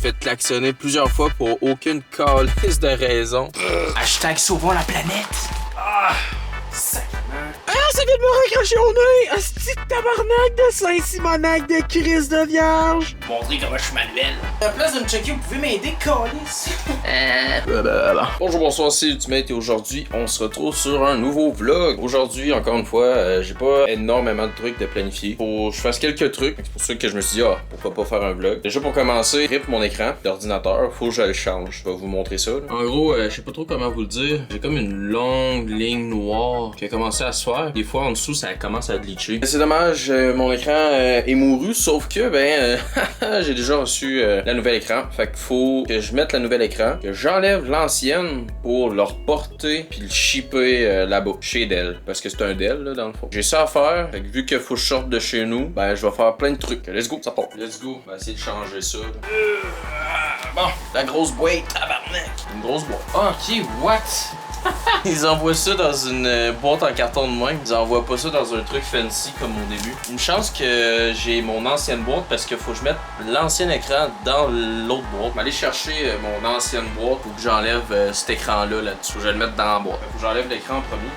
suis fait klaxonner plusieurs fois pour aucune calisse de raison. Hashtag sauvons la planète. Ah, Ça vient de me recracher au nez! Asti de tabarnak de Saint-Simonac de Christ de Vierge! montrer comment je suis manuel. À la place de me checker, vous pouvez m'aider, câlisse? Bonjour, bonsoir, c'est Ultimate et aujourd'hui, on se retrouve sur un nouveau vlog. Aujourd'hui, encore une fois, j'ai pas énormément de trucs de planifier. Faut que je fasse quelques trucs. C'est pour ça que je me suis dit, pourquoi pas faire un vlog. Déjà pour commencer, rip mon écran d'ordinateur, faut que je le change. Je vais vous montrer ça. Là. En gros, je sais pas trop comment vous le dire. J'ai comme une longue ligne noire qui a commencé à se faire. Des fois, en dessous, ça commence à glitcher. C'est dommage, mon écran est mouru, sauf que, j'ai déjà reçu la nouvelle écran. Fait qu'il faut que je mette la nouvelle écran, que j'enlève l'ancienne pour le reporter puis le shipper là-bas, chez Dell. Parce que c'est un Dell, là, dans le fond. J'ai ça à faire. Fait que vu qu'il faut que je sorte de chez nous, je vais faire plein de trucs. Let's go, ça part. Let's go. On va essayer de changer ça. Bon, la grosse boîte, tabarnak. Une grosse boîte. Ok, what? Ils envoient ça dans une boîte en carton de main. Ils envoient pas ça dans un truc fancy comme au début. Une chance que j'ai mon ancienne boîte parce qu'il faut que je mette l'ancien écran dans l'autre boîte. Je vais aller chercher mon ancienne boîte pour que j'enlève cet écran-là là-dessus. Je vais le mettre dans la boîte. Faut que j'enlève l'écran en premier.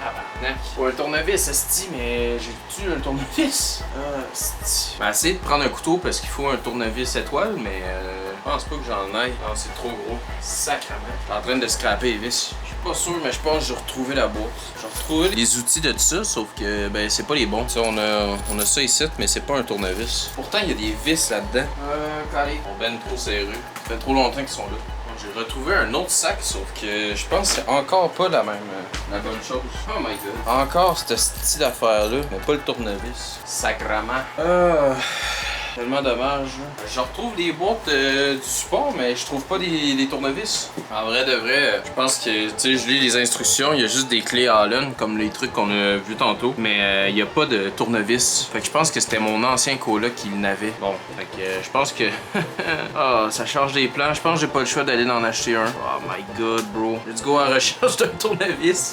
Pour un tournevis, esti, mais j'ai-tu un tournevis? Esti. Essayer de prendre un couteau parce qu'il faut un tournevis étoile, mais je pense pas que j'en aille. Non, c'est trop gros. Sacrement. Je suis en train de scraper les vis. Je suis pas sûr, mais je pense que j'ai retrouvé la boîte. J'ai retrouvé les outils de tout ça, sauf que c'est pas les bons. Ça, on a ça ici, mais c'est pas un tournevis. Pourtant, il y a des vis là-dedans. Calé. On ben trop serré. Ça fait trop longtemps qu'ils sont là. J'ai retrouvé un autre sac, sauf que je pense que c'est encore pas la bonne chose. Oh my god. Encore ce style d'affaire-là, mais pas le tournevis. Sacrement. Tellement dommage. Je retrouve des boîtes du support, mais je trouve pas des tournevis. En vrai de vrai, je pense que, tu sais, je lis les instructions, il y a juste des clés Allen, comme les trucs qu'on a vus tantôt, mais il y a pas de tournevis. Fait que je pense que c'était mon ancien coloc qui l'avait. Bon, fait que je pense que... ça change des plans. Je pense que j'ai pas le choix d'aller en acheter un. Oh my god, bro. Let's go à la recherche d'un tournevis.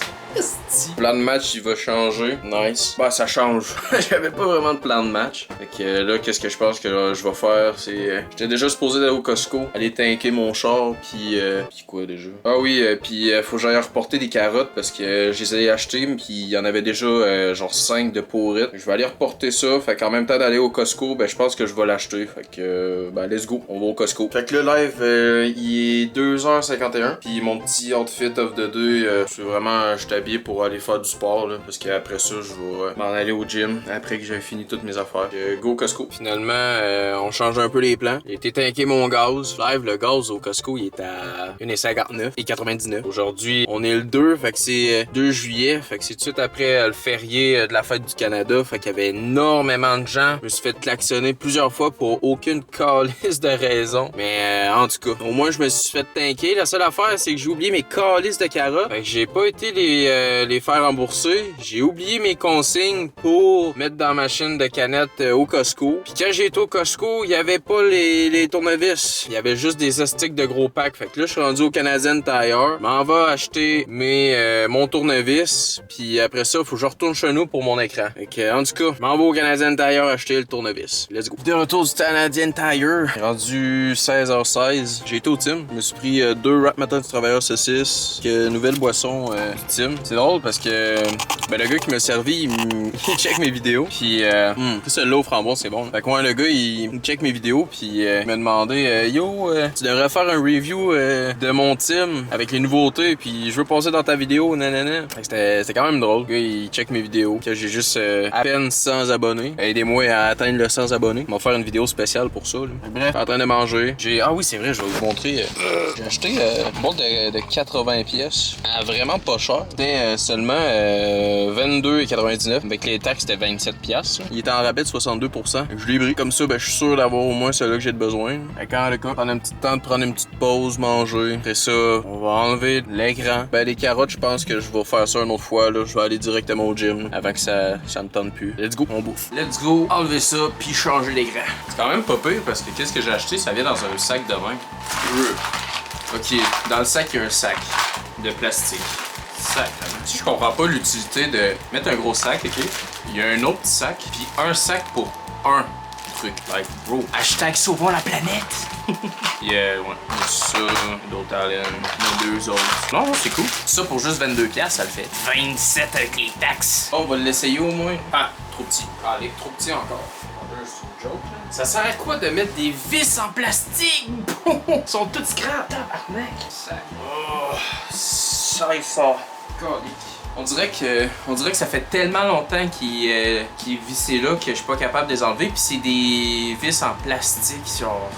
Plan de match, il va changer. Nice. Ça change. J'avais pas vraiment de plan de match. Fait que là, qu'est-ce que je pense que je vais faire, c'est... J'étais déjà supposé d'aller au Costco, aller tanker mon char, puis quoi déjà? Ah oui, puis faut que j'aille reporter des carottes parce que je les ai achetées, puis il y en avait déjà genre 5 de pourrites. Je vais aller reporter ça, fait qu'en même temps d'aller au Costco, je pense que je vais l'acheter. Fait que, let's go, on va au Costco. Fait que le live, il est 2h51, puis mon petit outfit of the day, c'est vraiment... J'étais habillé pour aller faire du sport, là, parce qu'après ça, je vais m'en aller au gym, après que j'ai fini toutes mes affaires. Go Costco. Finalement, on change un peu les plans. J'ai été tanker mon gaz. Live, le gaz au Costco, il est à 1,59 et 99. Aujourd'hui, on est le 2, fait que c'est 2 juillet, fait que c'est tout de suite après le férié de la fête du Canada, fait qu'il y avait énormément de gens. Je me suis fait klaxonner plusieurs fois pour aucune calisse de raison. Mais en tout cas, au moins je me suis fait tanker. La seule affaire, c'est que j'ai oublié mes calices de carottes. Fait que j'ai pas été les faire rembourser. J'ai oublié mes consignes pour mettre dans ma machine de canettes au Costco. Puis quand j'ai été au Costco, il y avait pas les tournevis. Il y avait juste des astiques de gros packs. Fait que là, je suis rendu au Canadian Tire. M'en va acheter mon tournevis. Puis après ça, faut que je retourne chez nous pour mon écran. Fait que, en tout cas, m'en va au Canadian Tire acheter le tournevis. Let's go. De retour du Canadian Tire. Rendu 16h16. J'ai été au Tim. Je me suis pris 2 Rap Matin du Travailleur saucisse. Nouvelle boisson du Tim. C'est drôle parce que le gars qui m'a servi, il check mes vidéos. Puis ce lot framboise, c'est bon. Fait que moi, le gars, il check mes vidéos. Puis il m'a demandé Yo, tu devrais faire un review de mon team avec les nouveautés. Puis je veux passer dans ta vidéo, nanana. Fait que c'était quand même drôle. Le gars, il check mes vidéos. Que j'ai juste à peine 100 abonnés. Aidez-moi à atteindre le 100 abonnés. On va faire une vidéo spéciale pour ça. Là. Bref, je suis en train de manger. Ah oui, c'est vrai, je vais vous montrer. J'ai acheté une boîte de 80 pièces. Vraiment pas cher. C'était seulement 22,99. Avec les taxes, c'était 27 pièces. Il était en rabais de 62%. Je l'ai pris. Comme ça, je suis sûr d'avoir au moins celui que j'ai besoin. Quand le cas, prendre un petit temps de prendre une petite pause, manger. Après ça, on va enlever l'écran. Les carottes, je pense que je vais faire ça une autre fois. Là. Je vais aller directement au gym avant que ça me tente plus. Let's go, on bouffe. Let's go, enlever ça, puis changer l'écran. C'est quand même pas pire parce que qu'est-ce que j'ai acheté, ça vient dans un sac de main. Ok, dans le sac, il y a un sac de plastique. Si je comprends pas l'utilité de mettre un gros sac, ok? Il y a un autre petit sac, puis un sac pour un truc. Like, bro. Hashtag sauvons la planète. Puis ouais, il y a ça, d'autres Allen, il y en a 2 autres. Non, c'est cool. Ça pour juste 22$, ça le fait. 27 avec les taxes. Oh, on va l'essayer au moins. Ah, trop petit. Allez, trop petit encore. C'est une joke, là. Ça sert à quoi de mettre des vis en plastique? Ils sont toutes scrap, tabarnak. Oh, ça est fort. On dirait que ça fait tellement longtemps qu'il est vissé là que je suis pas capable de les enlever. Puis c'est des vis en plastique. Genre,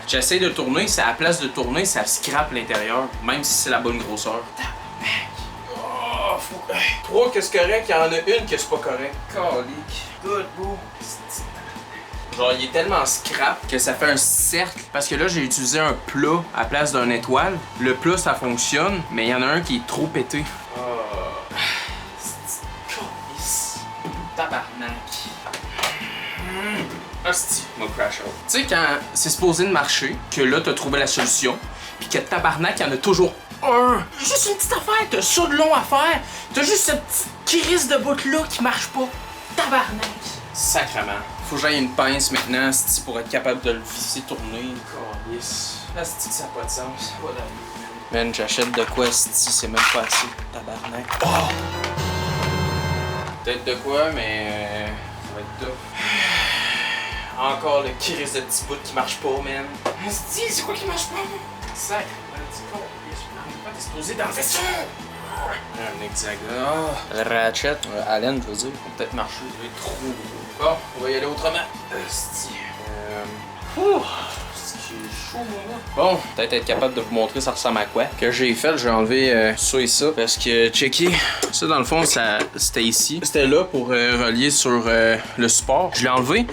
j'essaie de tourner, c'est à la place de tourner, ça scrape l'intérieur. Même si c'est la bonne grosseur. Oh, faut... 3 que c'est correct, il y en a une que c'est pas correct. Calique. Good, bro. Genre, il est tellement scrap que ça fait un cercle. Parce que là, j'ai utilisé un plat à la place d'un étoile. Le plat, ça fonctionne, mais il y en a un qui est trop pété. Tabarnak. Hostie, moi crash out. Tu sais, quand c'est supposé de marcher, que là, t'as trouvé la solution, pis que tabarnak, il y en a toujours un. Juste une petite affaire, t'as ça de long à faire. T'as juste cette petite crise de bout-là qui marche pas. Tabarnak. Sacrement. Faut que j'aille une pince maintenant, hostie, pour être capable de le visser tourner. Calice. Hostie, ça n'a pas de sens. Man, j'achète de quoi, hostie, c'est même pas assez. Tabarnak. Oh! Peut-être de quoi, mais ça va être top. Encore le crise de petit bout qui marche pas, man. C'est quoi qui marche pas? Sac, t'es supposé d'enlever ça! Un hexagone. Ratchet. Allen, je veux dire. Va peut-être marcher, il va être trop gros. Bon, on va y aller autrement. Hostie. Chaud, bon, peut-être être capable de vous montrer ça ressemble à quoi. Que j'ai fait, j'ai enlevé ça et ça. Parce que, checker, ça dans le fond, c'était ici. C'était là pour relier sur le support. Je l'ai enlevé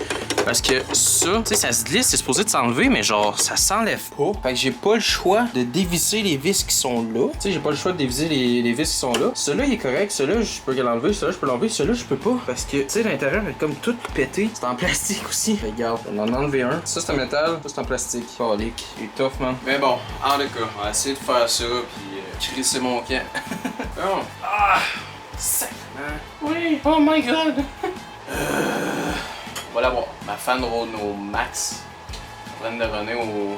parce que ça, tu sais, ça se glisse, c'est supposé de s'enlever, mais genre, ça s'enlève pas. Fait que j'ai pas le choix de dévisser les vis qui sont là. Tu sais, j'ai pas le choix de dévisser les vis qui sont là. Celui-là, il est correct. Celui-là, je peux l'enlever. Celui-là, je peux l'enlever. Celui-là, je peux pas. Parce que, tu sais, l'intérieur est comme tout pété. C'est en plastique aussi. Regarde, on en a enlevé un. Ça, c'est en métal. Ça, c'est en plastique. Il est tough, man. Mais bon, en tout cas, on va essayer de faire ça, puis crisser mon camp. Bon. Ah! Sacrément. Oui! Oh my god! On va l'avoir. Ma fan Renault Max. En train de runner au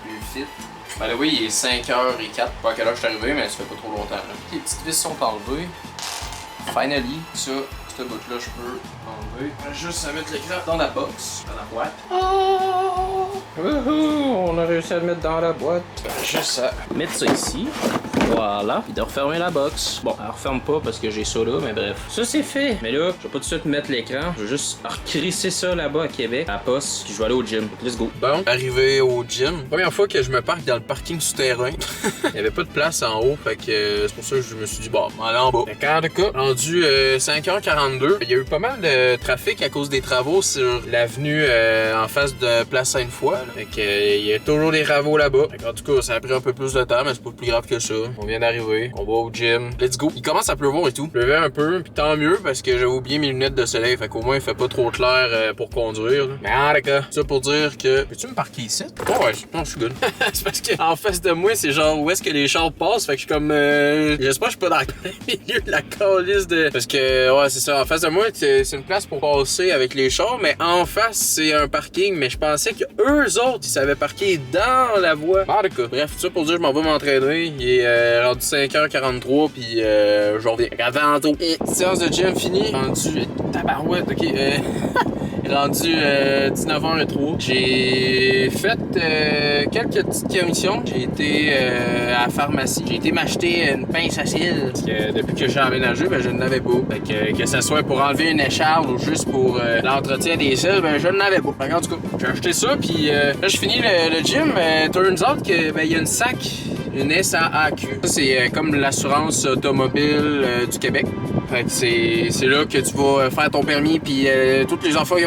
plus vite. Ben là, oui, il est 5h04. Pas à quelle heure je suis arrivé, mais ça fait pas trop longtemps. Là. Les petites vis sont enlevées. Finally, ça, ce bout-là, je peux l'enlever. Juste à mettre l'écran dans la box, dans la boîte. Oh! On a réussi à le mettre dans la boîte. Juste à mettre ça ici. Voilà. Puis de refermer la box. Bon, elle referme pas parce que j'ai ça là, mais bref. Ça, c'est fait. Mais là, je vais pas tout de suite mettre l'écran. Je vais juste recrisser ça là-bas à Québec, à la poste, puis je vais aller au gym. Let's go. Bon, arrivé au gym. Première fois que je me parque dans le parking souterrain. Il y avait pas de place en haut, fait que c'est pour ça que je me suis dit, bon, on va aller en bas. Fait qu'en tout cas, rendu 5h42, il y a eu pas mal de trafic à cause des travaux sur l'avenue en face de Place Sainte-Foy. Fait que il y a toujours des travaux là-bas. En tout cas, ça a pris un peu plus de temps, mais c'est pas plus grave que ça. On vient d'arriver, on va au gym. Let's go. Il commence à pleuvoir et tout. Il pleuvait un peu, puis tant mieux parce que j'avais oublié mes lunettes de soleil. Fait qu'au moins, il fait pas trop clair pour conduire. Là. Mais en tout cas, ça pour dire que. Peux-tu me parquer ici? Oh ouais, non, je suis good. C'est parce qu'en face de moi, c'est genre où est-ce que les chars passent. Fait que je suis comme. J'espère que je suis pas dans le milieu de la calice de. Parce que, ouais, c'est ça. En face de moi, c'est une place pour passer avec les chars, mais en face, c'est un parking. Mais je pensais que eux autres, ils savaient parquer dans la voie. En tout cas, bref, tout ça pour dire, je m'en vais m'entraîner. Il est rendu 5h43, puis je reviens. Avant tôt. Séance de gym finie. Rendu. Tabarouette, ok. Rendu 19h03. J'ai fait quelques petites commissions. J'ai été à la pharmacie. J'ai été m'acheter une pince à cils. Parce que depuis que j'ai emménagé, ben, je ne l'avais pas. Fait que ce soit pour enlever une écharpe ou juste pour l'entretien des cils, ben, je ne l'avais pas. Fait que, en tout cas, j'ai acheté ça. Puis là, je finis le gym. Turns out que ben, y a une SAC. Une SAAQ. Ça, c'est comme l'assurance automobile du Québec. Fait que c'est là que tu vas faire ton permis puis toutes les affaires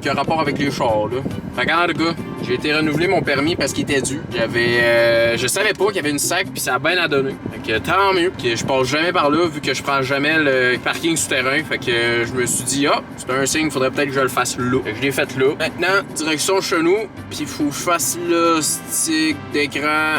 qui ont rapport avec les chars, là. Fait que, en tout cas, j'ai été renouveler mon permis parce qu'il était dû. Je savais pas qu'il y avait une SAC puis ça a bien à donner. Fait que tant mieux que je passe jamais par là vu que je prends jamais le parking souterrain. Fait que je me suis dit, ah, c'est un signe, faudrait peut-être que je le fasse là. Fait que je l'ai fait là. Maintenant, direction chez nous, puis il faut que je fasse le stick d'écran.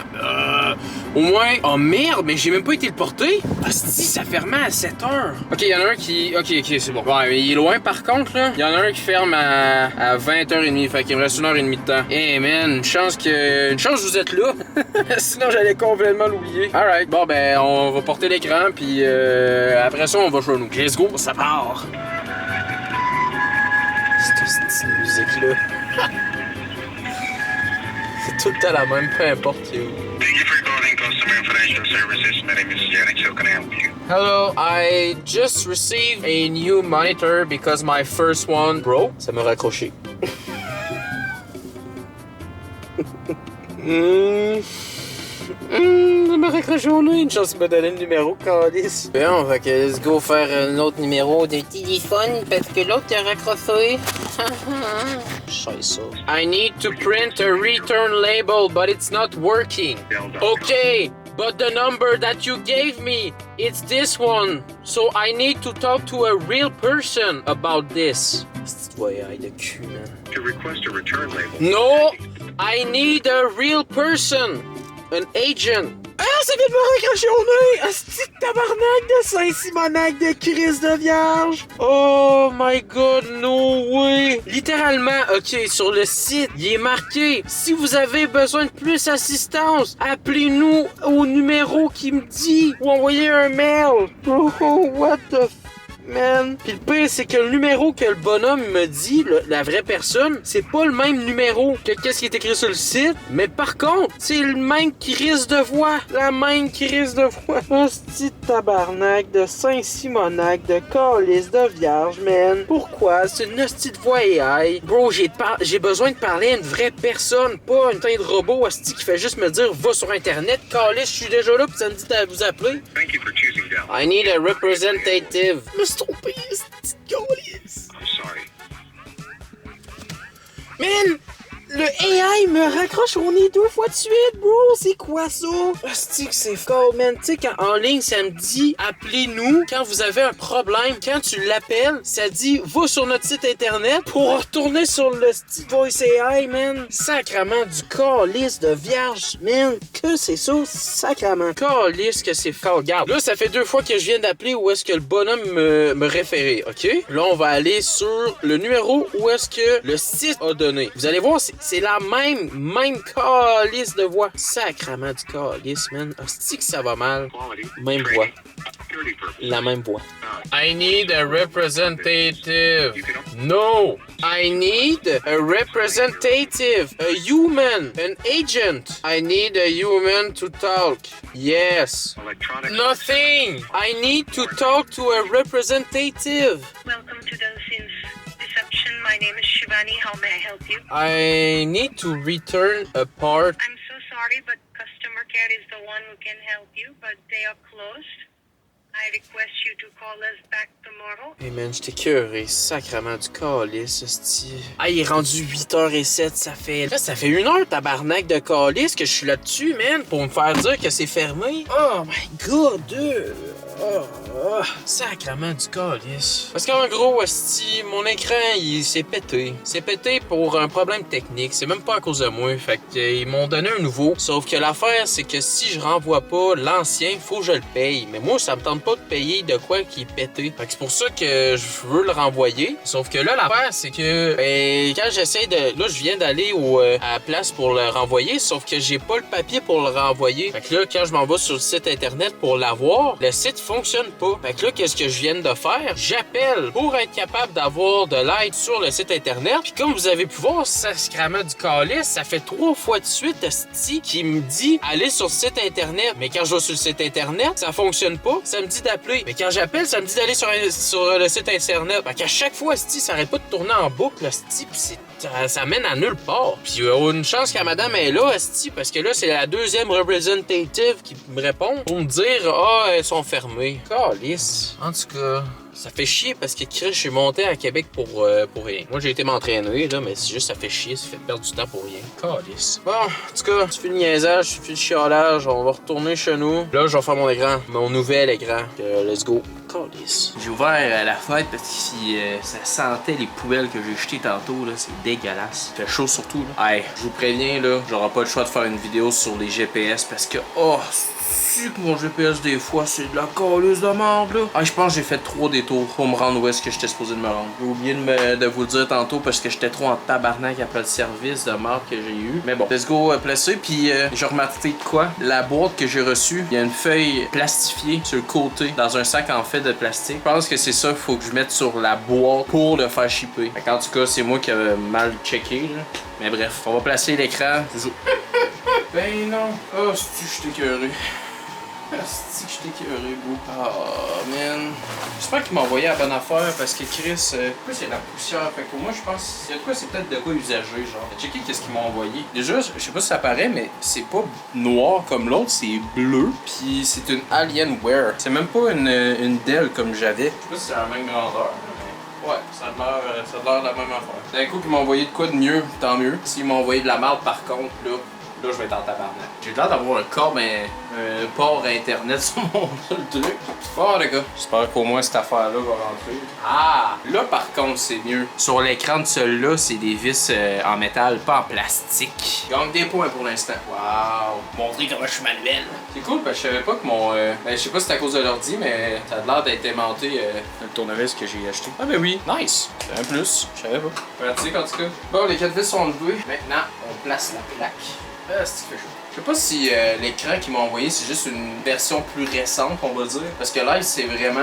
Au moins... Oh merde, mais j'ai même pas été le porter. Ah si, ça fermait à 7h. Ok, il y en a un qui... Ok, c'est bon. Ouais, mais il est loin par contre, là. Il y en a un qui ferme à 20h30. Fait qu'il me reste 1h30 de temps. Eh man, une chance que vous êtes là. Sinon, j'allais complètement l'oublier. Alright, bon ben, on va porter l'écran, puis après ça, on va chez nous. Let's go, ça part. Cette musique-là. C'est tout le temps la même, peu importe où. Thank you for calling Customer Financial Services. My name is Yannick. How can I help you? Hello, I just received a new monitor because my first one broke. Ça m'a raccroché. Ça m'a raccroché au nez. Une chance de me donner le numéro, calice. Bon, fait que let's go faire un autre numéro de téléphone parce que l'autre a raccroché. Scheiße. I need to print a return label, but it's not working. Okay, but the number that you gave me, it's this one. So I need to talk to a real person about this. Petite voyaille de cul, man. To request a return label. No, I need a real person. An agent. Ah, ça vient de me raccrocher au nez! Asti de tabarnak de Saint-Simonac de Christ de Vierge! Oh my god, no way! Littéralement, ok, sur le site, il est marqué: si vous avez besoin de plus d'assistance, appelez-nous au numéro qui me dit ou envoyez un mail. Bro, what the man. Pis le pire, c'est que le numéro que le bonhomme me dit, la vraie personne, c'est pas le même numéro que qu'est-ce qui est écrit sur le site, mais par contre, c'est le même qui risque de voix. La même qui risque de voix. Hostie de tabarnak, de Saint-Simonac, de calice de Vierge, man. Pourquoi? C'est une hostie de voyaille. Bro, j'ai besoin de parler à une vraie personne, pas une teinte de robot hostie qui fait juste me dire va sur Internet, calice, je suis déjà là, pis ça me dit de vous appeler. Thank you for choosing Dell. I need a representative. Trompé, c'est calice. I'm sorry. Man, le AI me raccroche au nez 2 fois de suite, bro. C'est quoi ça? Hostie que c'est fort, man. Tu sais, quand en ligne, ça me dit appelez-nous quand vous avez un problème. Quand tu l'appelles, ça dit va sur notre site internet pour retourner sur le Voice AI, man. Sacrement du calice de vierge, man. Que c'est ça? Sacrement. Calice que c'est fort. Regarde, là, ça fait 2 fois que je viens d'appeler où est-ce que le bonhomme me référait, ok? Là, on va aller sur le numéro où est-ce que le site a donné. Vous allez voir, c'est la même calice de voix. Sacrement du calice, man. Hostie que ça va mal. Même voix. La même voix. I need a representative. No. I need a representative. A human. An agent. I need a human to talk. Yes. Nothing. I need to talk to a representative. Welcome to Delphin's reception. My name is Shivani. How may I help you? I need to return a part. I'm so sorry, but customer care is the one who can help you, but they are closed. I request you to call us back tomorrow. Hey man, j'étais curé, sacrement du calice, hostie. Ah, il est rendu 8h07, ça fait 1h, tabarnak de calice que je suis là-dessus, man, pour me faire dire que c'est fermé. Oh my god, dude. Sacrement du calice. Parce qu'en gros, hostie, mon écran, il s'est pété. C'est pété pour un problème technique. C'est même pas à cause de moi. Fait qu'ils m'ont donné un nouveau. Sauf que l'affaire, c'est que si je renvoie pas l'ancien, faut que je le paye. Mais moi, ça me tente pas de payer de quoi qui est pété. Fait que c'est pour ça que je veux le renvoyer. Sauf que là, l'affaire, c'est que quand j'essaie de... Là, je viens d'aller à la place pour le renvoyer. Sauf que j'ai pas le papier pour le renvoyer. Fait que là, quand je m'en vais sur le site internet pour l'avoir, le site fonctionne pas. Fait que là, qu'est-ce que je viens de faire? J'appelle pour être capable d'avoir de l'aide sur le site internet. Puis comme vous avez pu voir, sacrament du calice, ça fait 3 fois de suite, esti, qui me dit aller sur le site internet. Mais quand je vais sur le site internet, ça fonctionne pas. Ça me dit d'appeler. Mais quand j'appelle, ça me dit d'aller sur le site internet. Fait qu'à chaque fois, esti, ça arrête pas de tourner en boucle, esti, pis ça mène à nulle part. Puis il y a une chance que madame est là, esti, parce que là, c'est la deuxième representative qui me répond pour me dire elles sont fermées. Calice. En tout cas, ça fait chier parce que je suis monté à Québec pour rien. Moi, j'ai été m'entraîner, là, mais c'est juste ça fait chier, ça fait perdre du temps pour rien. Calice. Bon, en tout cas, tu fais le niaisage, tu fais le chiolage, on va retourner chez nous. Là, je vais faire mon écran, mon nouvel écran. Let's go. Calice. J'ai ouvert la fenêtre parce que ça sentait les poubelles que j'ai jetées tantôt, là. C'est dégueulasse. Il fait chaud surtout, là. Hey, je vous préviens, là, j'aurai pas le choix de faire une vidéo sur les GPS parce que, oh, c'est que mon GPS, des fois, c'est de la calice de merde, là. Ah, je pense que j'ai fait 3 détours pour me rendre où est-ce que j'étais supposé de me rendre. J'ai oublié de vous le dire tantôt parce que j'étais trop en tabarnak après le service de merde que j'ai eu. Mais bon, let's go placer. Puis, j'ai remarqué de quoi? La boîte que j'ai reçue, il y a une feuille plastifiée sur le côté, dans un sac en fait de plastique. Je pense que c'est ça qu'il faut que je mette sur la boîte pour le faire shipper. En tout cas, c'est moi qui avais mal checké, là. Mais bref, on va placer l'écran. Ben non. Oh, c'est-tu, je t'ai écœuré. C'est que je t'ai écœuré, bro. Oh, man. J'espère qu'il m'a envoyé la bonne affaire parce que Chris, pourquoi c'est de la poussière? Fait que moi, je pense qu'il y a de quoi, c'est peut-être de quoi usagé, genre. Checker qu'est-ce qu'ils m'ont envoyé. Déjà, je sais pas si ça paraît, mais c'est pas noir comme l'autre, c'est bleu. Puis c'est une Alienware. C'est même pas une Dell comme j'avais. Je sais pas si c'est la même grandeur. Ouais, ça a l'air de la même affaire. D'un coup, ils m'ont envoyé de quoi de mieux, tant mieux. S'ils m'ont envoyé de la merde, par contre, là, je vais être en tabarnak. J'ai l'air d'avoir un corps, mais un port internet sur mon truc. Bon, les gars, j'espère qu'au moins cette affaire-là va rentrer. Ah, là, par contre, c'est mieux. Sur l'écran de celui-là, c'est des vis en métal, pas en plastique. Je gagne des points pour l'instant. Waouh! Montrer comment je suis manuel. C'est cool, parce que je savais pas que mon... ben, je sais pas si c'est à cause de l'ordi, mais ça a l'air d'être aimanté le tournevis que j'ai acheté. Ah ben oui, nice! C'est un plus, je savais pas. Pratique en tout cas. Bon, les 4 vis sont levées. Maintenant, on place la plaque. Ah, c'est fait chaud. Je sais pas si l'écran qu'ils m'ont envoyé c'est juste une version plus récente, on va dire. Parce que là, c'est vraiment...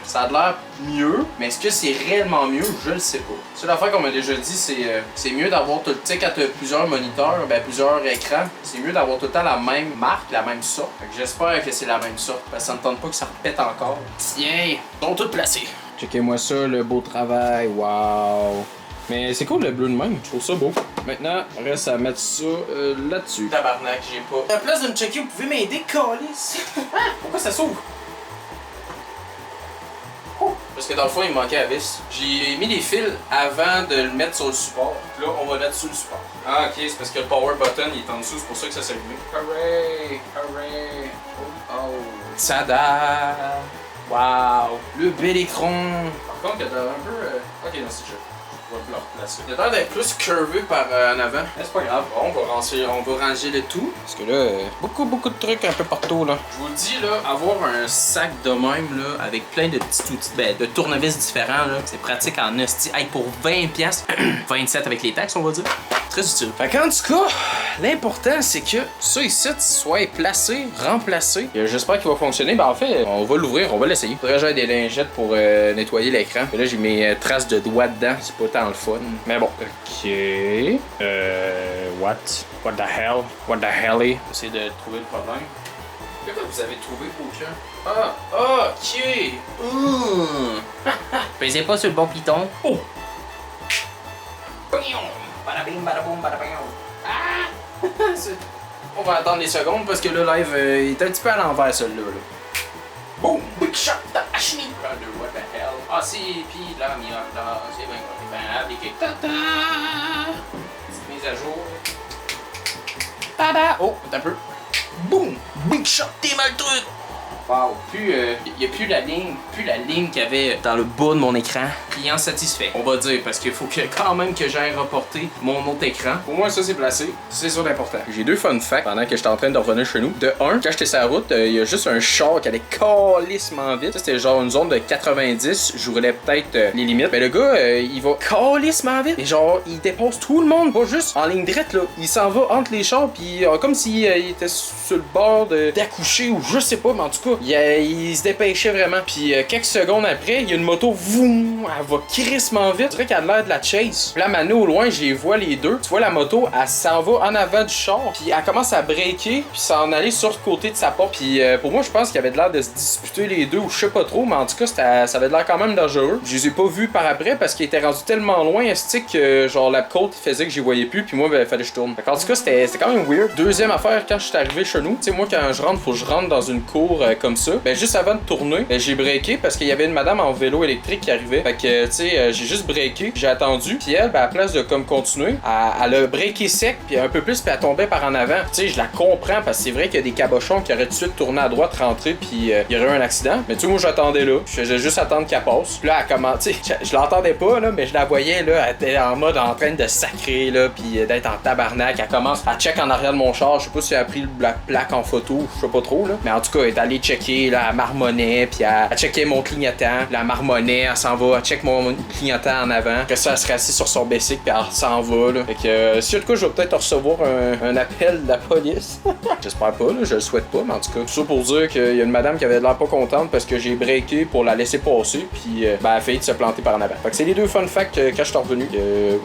ça a l'air mieux, mais est-ce que c'est réellement mieux? Je le sais pas. C'est l'affaire qu'on m'a déjà dit, c'est mieux d'avoir tout... Tu sais, quand t'as plusieurs moniteurs, ben plusieurs écrans, c'est mieux d'avoir tout le temps la même marque, la même sorte. Fait que j'espère que c'est la même sorte, parce que ça me tente pas que ça repète encore. Tiens, ils sont tous placés. Checkez-moi ça, le beau travail, wow! Mais c'est cool le bleu de même, je trouve ça beau. Maintenant, reste à mettre ça là-dessus. Tabarnak, j'ai pas. À la place de me checker, vous pouvez m'aider, calice. Pourquoi ça s'ouvre? Oh. Parce que dans le fond, il me manquait la vis. J'ai mis les fils avant de le mettre sur le support. Là, on va mettre sur le support. Ah, ok, c'est parce que le power button il est en dessous, c'est pour ça que ça s'est allumé. Hooray! Hooray! Oh, oh. Tada! Wow! Le bel écran! Par contre, il y a un peu. Ok, non, c'est juste. Il a l'air d'être plus curvé par en avant. Mais c'est pas grave, bon, on va ranger le tout. Parce que là, beaucoup de trucs un peu partout là. Je vous le dis là, avoir un sac de même là, avec plein de petits outils, de tournevis différents là, c'est pratique en hostie. Hey, pour 20$, 27 avec les taxes on va dire. Très utile. Fait qu'en tout cas, l'important c'est que ça ici soit placé, remplacé. J'espère qu'il va fonctionner. Ben en fait, on va l'ouvrir, on va l'essayer. Faudrait que j'aille des lingettes pour nettoyer l'écran. Là j'ai mes traces de doigts dedans, c'est pas tant le fun. Mais bon. Ok. What the hell? What the hell? J'essaie de trouver le problème. Pourquoi vous avez trouvé aucun? Ah, ok. Pesez pas sur le bon piton. Oh! Badabim, badaboum, badabim. Ah! On va attendre des secondes parce que le live il est un petit peu à l'envers celui-là. Là. Boom! Big shot de Ashmi! What the hell? Ah si, pis là, c'est bien appliqué. Tata! Petite mise à jour. Tada! Oh, un peu. Boom! Big shot, t'es mal truc! Wow, il n'y a plus la ligne qu'il y avait dans le bas de mon écran. Client satisfait, on va dire, parce qu'il faut quand même que j'aille reporter mon autre écran. Au moins ça c'est placé, c'est ça d'important. J'ai 2 fun facts pendant que j'étais en train de revenir chez nous. De 1, quand j'étais sur la route, il y a juste un char qui allait calissement vite. C'était genre une zone de 90, je roulais peut-être les limites. Mais le gars, il va calissement vite. Et genre, il dépasse tout le monde, pas juste en ligne droite là. Il s'en va entre les chars, puis comme s'il était sur le bord d'accoucher ou je sais pas, mais en tout cas, il se dépêchait vraiment. Puis quelques secondes après, il y a une moto, voum, elle va crissement vite. Je dirais qu'elle a l'air de la chase. Puis là, Manu, au loin, je les vois les deux. Tu vois la moto, elle s'en va en avant du char. Puis elle commence à breaker, puis s'en aller sur le côté de sa porte. Puis pour moi, je pense qu'il avait l'air de se disputer les deux, ou je sais pas trop, mais en tout cas, ça avait l'air quand même dangereux. Je les ai pas vus par après parce qu'il était rendu tellement loin, estique, que genre la côte faisait que j'y voyais plus. Puis moi, ben, fallait que je tourne. En tout cas, c'était quand même weird. Deuxième affaire, quand je suis arrivé chez nous, tu sais, moi, quand je rentre, faut que je rentre dans une cour comme ça. Ben, juste avant de tourner, ben, j'ai breaké parce qu'il y avait une madame en vélo électrique qui arrivait. Fait que que, tu sais, j'ai juste breaké, j'ai attendu. Puis elle, ben, à la place de comme continuer, elle a breaké sec, puis un peu plus, puis elle tombait par en avant. Tu sais, je la comprends, parce que c'est vrai qu'il y a des cabochons qui auraient tout de suite tourné à droite, rentré, puis il y aurait eu un accident. Mais tu sais, moi, j'attendais là. Je faisais juste attendre qu'elle passe. Puis là, elle commence, tu sais, je l'entendais pas, là, mais je la voyais, là, elle était en mode en train de sacrer, là, puis d'être en tabarnak. Elle commence à check en arrière de mon char. Je sais pas si elle a pris la plaque en photo, je sais pas trop, là. Mais en tout cas, elle est allée checker, là, elle marmonnait, puis elle checkait mon clignotant. La marmonnait, elle s'en va, elle check mon clignotant en avant. Après ça, elle se rassit sur son bicycle, puis elle s'en va, là. Fait que, si de quoi, je vais peut-être recevoir un appel de la police. J'espère pas, là, je le souhaite pas, mais en tout cas, tout ça pour dire qu'il y a une madame qui avait l'air pas contente parce que j'ai breaké pour la laisser passer, puis ben, elle a failli se planter par en avant. Fait que c'est les deux fun facts quand je suis revenu.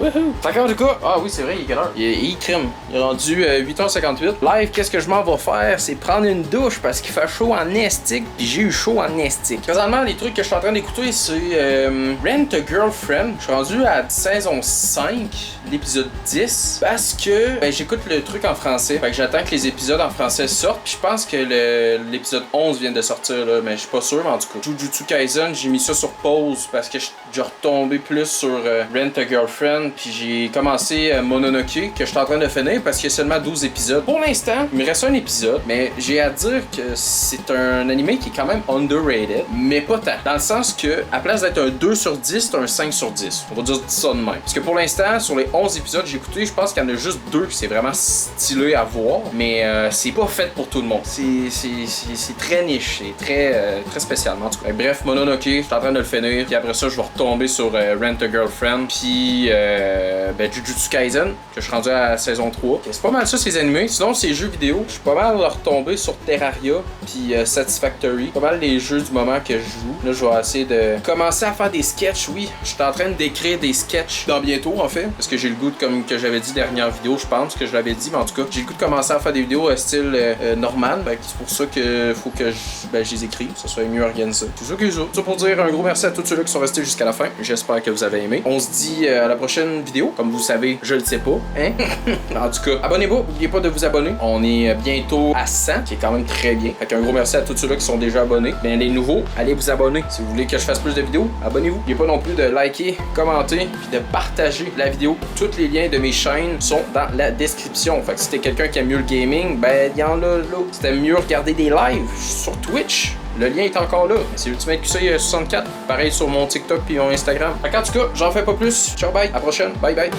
Wouhou! Fait qu'en tout cas, ah oui, c'est vrai, il est quelle heure? Il crime. Il est rendu 8h58. Live, qu'est-ce que je m'en vais faire? C'est prendre une douche parce qu'il fait chaud en estique, puis j'ai eu chaud en estique. Présentement, les trucs que je suis en train d'écouter, c'est Rent a Girlfriend. Je suis rendu à saison 5, l'épisode 10, parce que ben, j'écoute le truc en français. Fait que j'attends que les épisodes en français sortent, puis je pense que l'épisode 11 vient de sortir, là, mais je suis pas sûr, mais en tout cas. Jujutsu Kaisen, j'ai mis ça sur pause parce que j'ai retombé plus sur Rent a Girlfriend, puis j'ai commencé Mononoke, que je suis en train de finir parce qu'il y a seulement 12 épisodes. Pour l'instant, il me reste un épisode, mais j'ai à dire que c'est un anime qui est quand même underrated, mais pas tant. Dans le sens que, à place d'être un 2 sur 10, c'est un 5 sur 10. On va dire ça de même. Parce que pour l'instant, sur les 11 épisodes que j'ai écouté, je pense qu'il y en a juste 2 qui c'est vraiment stylé à voir, mais c'est pas fait pour tout le monde. C'est très niche, c'est très spécialement. En tout cas, bref, Mononoke, je suis en train de le finir, puis après ça, je vais retomber sur Rent a Girlfriend, puis ben, Jujutsu Kaisen, que je suis rendu à la saison 3. C'est pas mal ça, ces animés. Sinon, ces jeux vidéo, je suis pas mal retombé sur Terraria, puis Satisfactory. Pas mal les jeux du moment que je joue. Là, je vais essayer de commencer à faire des sketchs, oui. Je suis en train d'écrire des sketchs dans bientôt, en fait, parce que j'ai le goût, comme que j'avais dit dernière vidéo, je pense que je l'avais dit, mais en tout cas, j'ai le goût de commencer à faire des vidéos style Norman. Ben, c'est pour ça que faut que je les écrive, ça soit mieux organisé. C'est ça que j'ai. Ça pour dire un gros merci à tous ceux-là qui sont restés jusqu'à la fin. J'espère que vous avez aimé. On se dit à la prochaine vidéo. Comme vous savez, je le sais pas. Hein? En tout cas, abonnez-vous. N'oubliez pas de vous abonner. On est bientôt à 100, qui est quand même très bien. Fait qu'un gros merci à tous ceux-là qui sont déjà abonnés. Bien, les nouveaux, allez vous abonner. Si vous voulez que je fasse plus de vidéos, abonnez-vous. N'oubliez pas non plus de liker, commenter, puis de partager la vidéo. Tous les liens de mes chaînes sont dans la description. Fait que si t'es quelqu'un qui aime mieux le gaming, ben, il y en a là. Si t'aimes mieux regarder des lives sur Twitch, le lien est encore là. C'est Ultimate QC64. Pareil sur mon TikTok puis mon Instagram. Fait qu'en tout cas, j'en fais pas plus. Ciao, bye. À la prochaine. Bye bye.